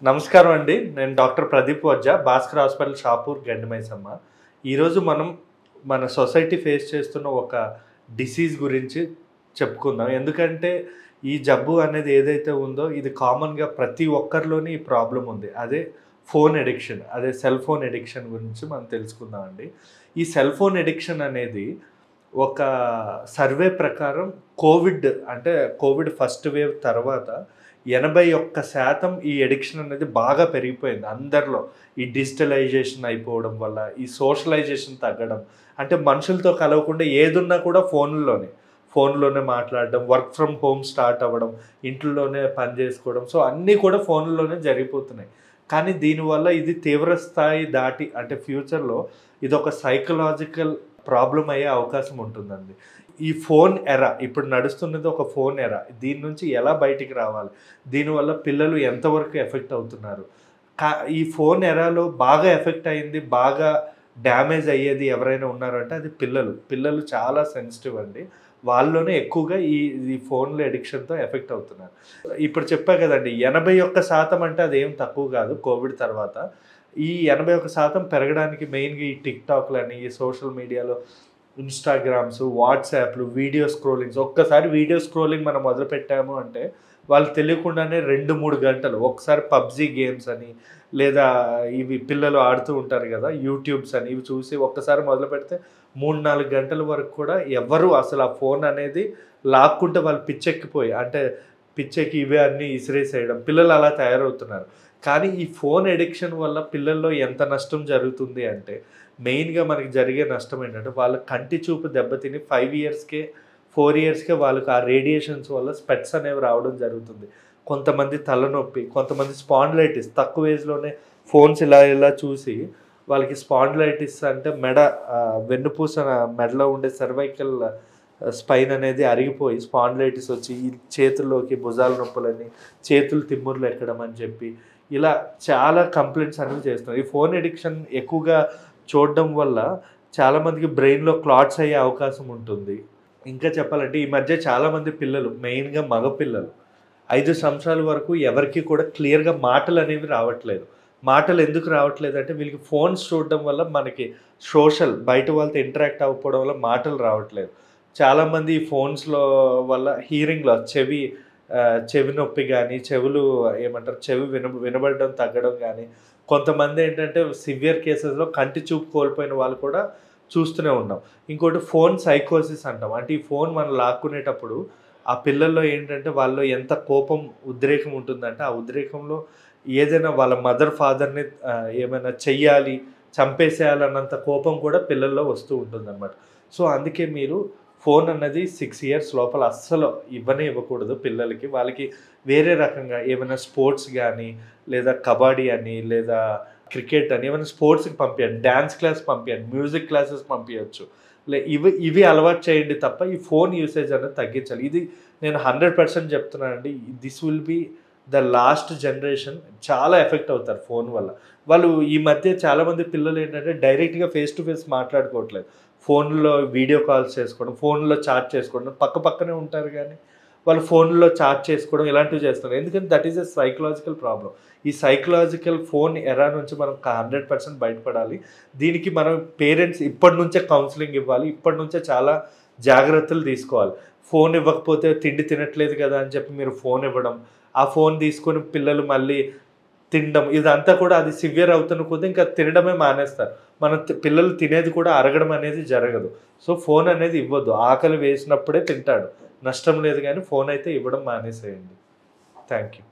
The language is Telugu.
నమస్కారం అండి. నేను డాక్టర్ ప్రదీప్ వజ్జా, భాస్కర్ హాస్పిటల్, షాపూర్, గండిమైసమ్మ. ఈరోజు మనం మన సొసైటీ ఫేస్ చేస్తున్న ఒక డిసీజ్ గురించి చెప్పుకుందాం. ఎందుకంటే ఈ జబ్బు అనేది ఏదైతే ఉందో ఇది కామన్‌గా ప్రతి ఒక్కరిలోని ఈ ప్రాబ్లమ్ ఉంది. అదే ఫోన్ అడిక్షన్. అదే సెల్ ఫోన్ అడిక్షన్ గురించి మనం తెలుసుకుందామండి. ఈ సెల్ ఫోన్ అడిక్షన్ అనేది ఒక సర్వే ప్రకారం కోవిడ్ ఫస్ట్ వేవ్ తర్వాత 81% ఈ అడిక్షన్ అనేది బాగా పెరిగిపోయింది అందరిలో. ఈ డిజిటలైజేషన్ అయిపోవడం వల్ల, ఈ సోషలైజేషన్ తగ్గడం. అంటే మనుషులతో కలవకుండా ఏదున్నా కూడా ఫోన్‌లోనే మాట్లాడడం, వర్క్ ఫ్రమ్ హోమ్ స్టార్ట్ అవ్వడం, ఇంట్లోనే పని చేసుకోవడం. సో అన్నీ కూడా ఫోన్‌లోనే జరిగిపోతున్నాయి. కానీ దీనివల్ల ఇది తీవ్ర స్థాయి దాటి అంటే ఫ్యూచర్‌లో ఇదొక సైకలాజికల్ ప్రాబ్లమ్ అయ్యే అవకాశం ఉంటుందండి. ఈ ఫోన్ ఎరా ఇప్పుడు నడుస్తున్నది ఒక ఫోన్ ఎరా. దీని నుంచి ఎలా బయటికి రావాలి? దీనివల్ల పిల్లలు ఎంతవరకు ఎఫెక్ట్ అవుతున్నారు? ఈ ఫోన్ ఎరాలో బాగా ఎఫెక్ట్ అయింది, బాగా డ్యామేజ్ అయ్యేది ఎవరైనా ఉన్నారంటే అది పిల్లలు. పిల్లలు చాలా సెన్సిటివ్ అండి. వాళ్ళలోనే ఎక్కువగా ఈ ఫోన్ల అడిక్షన్‌తో ఎఫెక్ట్ అవుతున్నారు. ఇప్పుడు చెప్పా కదండీ, 81% అంటే అదేం తక్కువ కాదు కోవిడ్ తర్వాత. ఈ 81% పెరగడానికి మెయిన్‌గా ఈ టిక్‌టాక్‌లని, ఈ సోషల్ మీడియాలో ఇన్‌స్టాగ్రామ్స్, వాట్సాప్‌లు, వీడియో స్క్రోలింగ్స్. ఒక్కసారి వీడియో స్క్రోలింగ్ మనం మొదలుపెట్టాము అంటే వాళ్ళకి తెలియకుండానే 2, 3 గంటలు ఒకసారి పబ్‌జీ గేమ్స్ అని, లేదా ఇవి పిల్లలు ఆడుతూ ఉంటారు కదా, యూట్యూబ్స్ అని, ఇవి చూసి ఒక్కసారి మొదలుపెడితే 3, 4 గంటల వరకు కూడా ఎవ్వరు అసలు ఆ ఫోన్ అనేది లాక్కుంటే వాళ్ళు పిచ్చెక్కి ఇవే అన్నీ ఇసిరేసేయడం. పిల్లలు అలా తయారవుతున్నారు. కానీ ఈ ఫోన్ అడిక్షన్ వల్ల పిల్లల్లో ఎంత నష్టం జరుగుతుంది అంటే మెయిన్‌గా మనకి జరిగే నష్టం ఏంటంటే వాళ్ళ కంటి చూపు దెబ్బతిని 5 ఇయర్స్‌కే 4 ఇయర్స్‌కే వాళ్ళకి ఆ రేడియేషన్స్ వల్ల స్పెట్స్ అనేవి రావడం జరుగుతుంది. కొంతమంది తలనొప్పి, కొంతమంది స్పాండిలైటిస్ తక్కువ ఏజ్‌లోనే ఫోన్స్ ఇలా చూసి వాళ్ళకి స్పాండిలైటిస్ అంటే వెన్నుపూస మెడలో ఉండే సర్వైకల్ స్పైన్ అనేది అరిగిపోయి స్పాండిలైటిస్ వచ్చి ఈ చేతుల్లోకి భుజాల నొప్పులని, చేతులు తిమ్ముర్లు ఎక్కడం అని చెప్పి ఇలా చాలా కంప్లైంట్స్ అనేవి చేస్తున్నారు. ఈ ఫోన్ అడిక్షన్ ఎక్కువగా చూడడం వల్ల చాలామందికి బ్రెయిన్‌లో క్లాట్స్ అయ్యే అవకాశం ఉంటుంది. ఇంకా చెప్పాలంటే ఈ మధ్య చాలామంది పిల్లలు, మెయిన్‌గా మగ పిల్లలు 5 సంవత్సరాల వరకు ఎవరికీ కూడా క్లియర్‌గా మాటలు అనేవి రావట్లేదు. మాటలు ఎందుకు రావట్లేదు అంటే వీళ్ళకి ఫోన్స్ చూడడం వల్ల మనకి బయట వాళ్ళతో ఇంటరాక్ట్ అవ్వకపోవడం వల్ల మాటలు రావట్లేదు. చాలామంది ఈ ఫోన్స్‌లో వల్ల హీరింగ్ లాస్, చెవి నొప్పి కానీ, చెవి వినబడడం తగ్గడం కానీ, కొంతమంది ఏంటంటే సివియర్ కేసెస్‌లో కంటి చూపు కోల్పోయిన వాళ్ళు కూడా చూస్తూనే ఉన్నాం. ఇంకోటి ఫోన్ సైకోసిస్ అంటాం. అంటే ఈ ఫోన్ మనం లాక్కునేటప్పుడు ఆ పిల్లల్లో ఏంటంటే వాళ్ళలో ఎంత ఉద్రేకం ఉంటుందంటే ఆ ఉద్రేకంలో ఏదైనా వాళ్ళ మదర్, ఫాదర్‌ని ఏమైనా చెయ్యాలి, చంపేసేయాలన్నంత కోపం కూడా పిల్లల్లో వస్తూ ఉంటుందన్నమాట. సో అందుకే మీరు ఫోన్ అన్నది 6 ఇయర్స్ లోపల అస్సలు ఇవ్వకూడదు పిల్లలకి. వాళ్ళకి వేరే రకంగా ఏమైనా స్పోర్ట్స్ కానీ, లేదా కబడ్డీ అని, లేదా క్రికెట్ అని ఏమైనా స్పోర్ట్స్‌కి పంపియండి. డాన్స్ క్లాస్ పంపియండి, మ్యూజిక్ క్లాసెస్ పంపియచ్చు. ఇవి అలవాటు చేయండి తప్ప ఈ ఫోన్ యూసేజ్ అనేది తగ్గించాలి. ఇది నేను 100% చెప్తున్నానండి. This will be the last generation. చాలా ఎఫెక్ట్ అవుతారు ఫోన్ వల్ల. వాళ్ళు ఈ మధ్య చాలామంది పిల్లలు ఏంటంటే డైరెక్ట్‌గా ఫేస్ టు ఫేస్ మాట్లాడుకోవట్లేదు. ఫోన్‌లో వీడియో కాల్స్ చేసుకోవడం, ఫోన్‌లో చాట్ చేసుకోవడం, పక్కనే ఉంటారు కానీ వాళ్ళు ఫోన్‌లో చాట్ చేసుకోవడం ఇలాంటివి చేస్తున్నారు. ఎందుకంటే that is a psychological problem. ఈ సైకలాజికల్ ఫోన్ ఎరా నుంచి మనం 100% బయటపడాలి. దీనికి మనం పేరెంట్స్ ఇప్పటి నుంచే కౌన్సిలింగ్ ఇవ్వాలి. ఇప్పటి నుంచే చాలా జాగ్రత్తలు తీసుకోవాలి. ఫోన్ ఇవ్వకపోతే తిండి తినట్లేదు కదా అని చెప్పి మీరు ఫోన్ ఇవ్వడం, ఆ ఫోన్ తీసుకొని పిల్లలు మళ్ళీ తినడం, ఇదంతా కూడా అది సివియర్ అవుతున్న కొద్దీ ఇంకా తినడమే మానేస్తారు. పిల్లలు తినేది కూడా అరగడం అనేది జరగదు. సో ఫోన్ అనేది ఇవ్వద్దు. ఆకలి వేసినప్పుడే తింటాడు, నష్టం లేదు. కానీ ఫోన్ అయితే ఇవ్వడం మానేసేయండి. Thank you.